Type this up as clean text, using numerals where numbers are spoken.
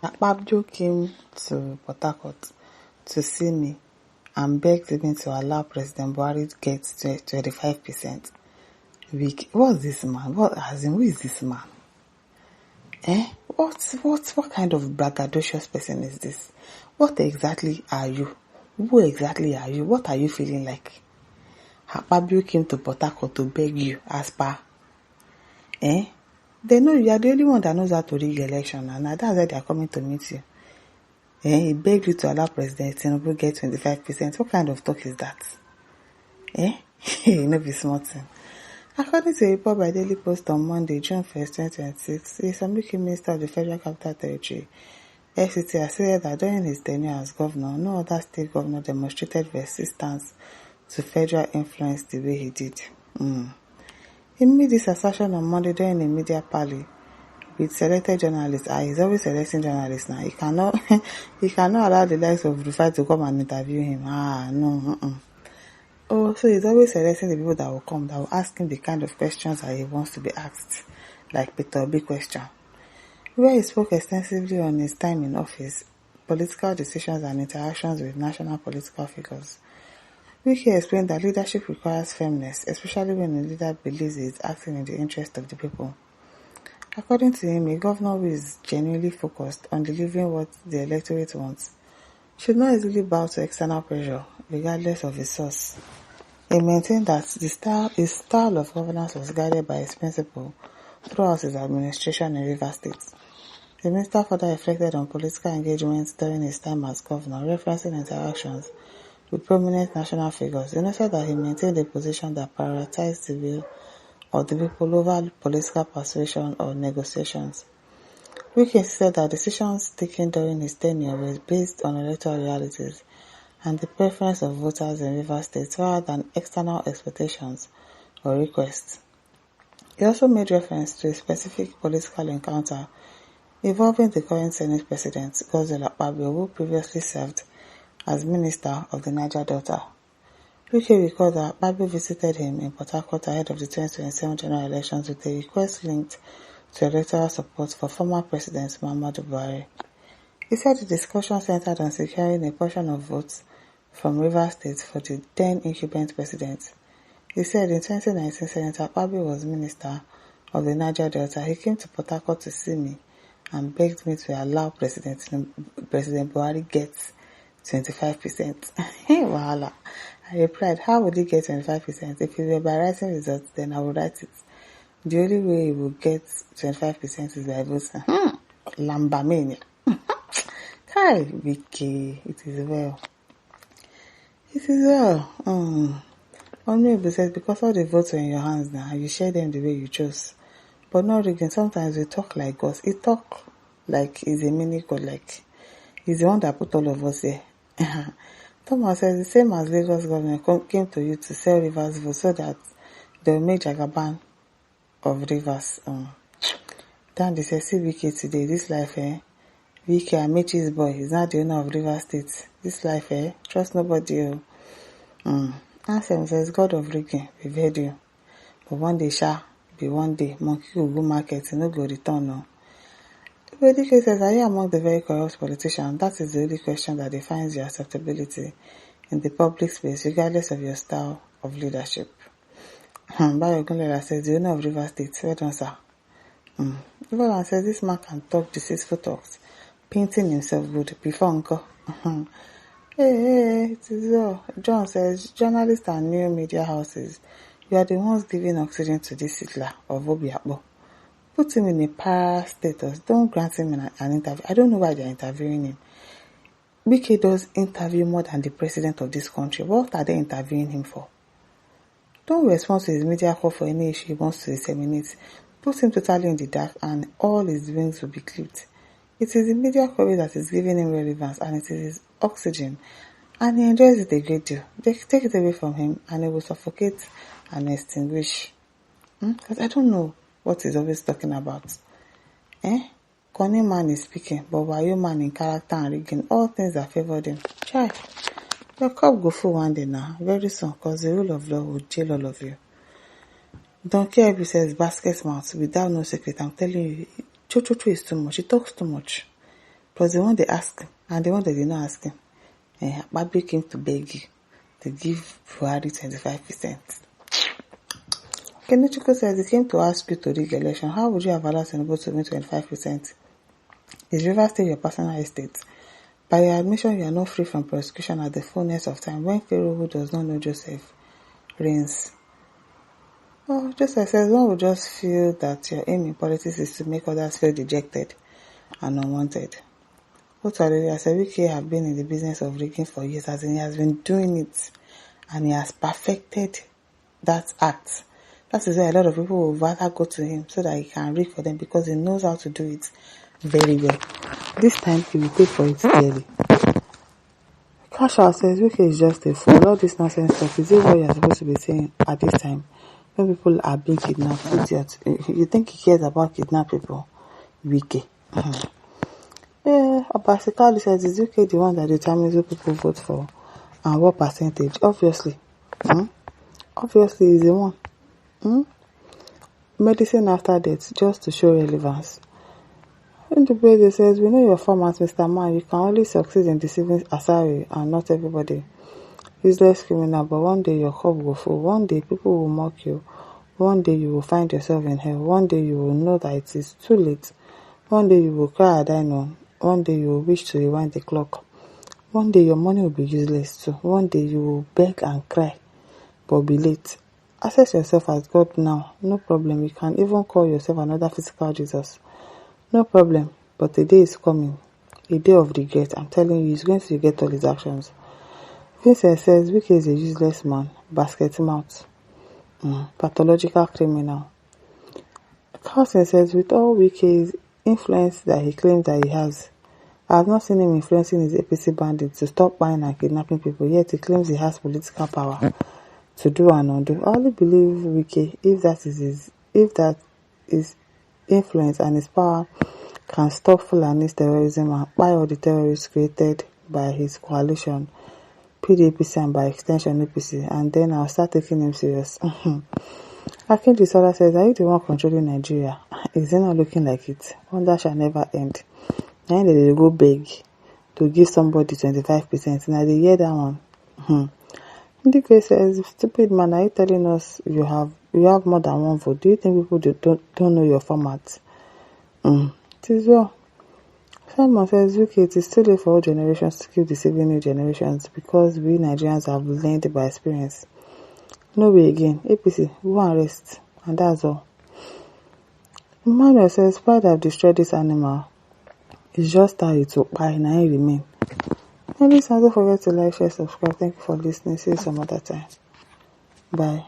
Akpabio came to Port Harcourt to see me and begged me to allow President Buhari to get 25%. Wike, what's this man? Who is this man? What kind of braggadocious person is this? What exactly are you? Who exactly are you? What are you feeling like? Akpabio came to Port Harcourt to beg you as per. They know you are the only one that knows how to rig election, and that's why they are coming to meet you. He begged you to allow President Tinubu get 25%. What kind of talk is that? No be small thing. According to a report by Daily Post on Monday, June 1st, 2026, a Sambuki Minister of the Federal Capital Territory, FCT, has said that during his tenure as governor, no other state governor demonstrated resistance to federal influence the way he did. He made this assertion on Monday during a media parley with selected journalists. He's always selecting journalists now. He cannot allow the likes of Rufai to come and interview him. No. So he's always selecting the people that will come, that will ask him the kind of questions that he wants to be asked, like Peter Obi question, where he spoke extensively on his time in office, political decisions and interactions with national political figures. Wike explained that leadership requires firmness, especially when a leader believes he is acting in the interest of the people. According to him, a governor who is genuinely focused on delivering what the electorate wants should not easily bow to external pressure, regardless of its source. He maintained that his style of governance was guided by his principle throughout his administration in Rivers State. The minister further reflected on political engagements during his time as governor, referencing interactions with prominent national figures. He noted that he maintained a position that prioritized the will of the people over political persuasion or negotiations. Wike insisted that decisions taken during his tenure were based on electoral realities and the preference of voters in Rivers State rather than external expectations or requests. He also made reference to a specific political encounter involving the current Senate President, Akpabio, who previously served as Minister of the Niger Delta. Wike recalled that Akpabio visited him in Port Harcourt ahead of the 2027 general elections with a request linked to electoral support for former President Muhammadu Buhari. He said the discussion centered on securing a portion of votes from Rivers State for the then incumbent president. He said in 2019, Senator Akpabio was Minister of the Niger Delta. He came to Port Harcourt to see me and begged me to allow President Buhari get 25%. Wahala. I replied, how would he get 25%? If it were by writing results, then I would write it. The only way he will get 25% is by voting. Lambamania. Hi, Wike. It is well. It is well. Honorable says, because all the votes are in your hands now, you share them the way you chose. But not rigging. Sometimes we talk like God. He talk like he's a mini God, like he's the one that put all of us here. Thomas says, the same as Lagos government came to you to sell Rivers votes so that they will make Jagaban of Rivers. Then they say, see Wike today, this life, Wike Amechi's boy, he's not the owner of Rivers State. This life, trust nobody. Ansem says, God of rigging, we've heard you. But one day, be one day, monkey will go market, no go return, no. Wike says, are you among the very corrupt politicians? That is the only question that defines your acceptability in the public space, regardless of your style of leadership. Bayo Gunlela says, the owner of River State, well done, sir. Ivolan says, this man can talk deceitful talks, painting himself good before uncle. Hey, it is well. John says, journalists and new media houses, you are the ones giving oxygen to this Hitler of Obiakbo. Put him in a para status. Don't grant him an interview. I don't know why they're interviewing him. Wike does interview more than the president of this country. What are they interviewing him for? Don't respond to his media call for any issue he wants to disseminate. Put him totally in the dark and all his wings will be clipped. It is the media coverage that is giving him relevance and it is his oxygen. And he enjoys it a great deal. They take it away from him and it will suffocate and extinguish. Because I don't know what he's always talking about. Connie man is speaking, but Wayo man in character and rigging, all things that favored him. Try. Your cup go full one day now, very soon, cause the rule of law will jail all of you. Don't care if he says basket mouth without no secret. I'm telling you, Cho is too much. He talks too much. Plus the one they ask him and the one they did not ask him. Akpabio came to beg you to give Buhari 25%. Kenechukwu says he came to ask you to rig election. How would you have allowed Tinubu to win 25%? Is Rivers State your personal estate? By your admission, you are not free from prosecution at the fullness of time when Pharaoh, who does not know Joseph, reigns. Oh, Joseph says one would just feel that your aim in politics is to make others feel dejected and unwanted. Otalele said Wike have been in the business of rigging for years, as in he has been doing it and he has perfected that act. That is why a lot of people will rather go to him so that he can rig for them because he knows how to do it very well. This time he will pay for it dearly. Kasha says Wike is just a fool. All this nonsense stuff, is it what you are supposed to be saying at this time when people are being kidnapped? Idiot. You think he cares about kidnapped people? Wike. Yeah, Abasikali says, is UK the one that determines who people vote for and what percentage? Obviously. Obviously is the one. Medicine after death, just to show relevance. In the page it says, we know your format, Mr. Man. You can only succeed in deceiving Asari and not everybody. Useless criminal, but one day your cup will full. One day people will mock you. One day you will find yourself in hell. One day you will know that it is too late. One day you will cry a dino. One day you will wish to rewind the clock. One day your money will be useless too. One day you will beg and cry, but be late. Assess yourself as God now. No problem. You can even call yourself another physical Jesus. No problem. But a day is coming. A day of regret. I'm telling you, he's going to regret all his actions. Vincent says, Wike is a useless man. Basket mouth. Pathological criminal. Carlson says, with all Wike's influence that he claims that he has, I have not seen him influencing his APC bandits to stop buying and kidnapping people, yet he claims he has political power to do and undo. I only believe Wike if that is influence and his power can stop Fulani's terrorism and buy all the terrorists created by his coalition, PDAPC and by extension APC, and then I'll start taking him serious. Akin Disola says, are you the one controlling Nigeria? Is it not looking like it? Wonder shall never end. Then they go beg to give somebody 25%. Now they hear that one. Ndike says, stupid man, are you telling us you have more than one vote? Do you think people don't know your format? It is well. Simon says, it is too late for all generations to keep deceiving new generations because we Nigerians have learned by experience. No way again. APC, go and rest. And that's all. Emmanuel says, pride have destroyed this animal. It's just how it will buy and I remain. And listen, don't forget to like, share, subscribe. Thank you for listening. See you some other time. Bye.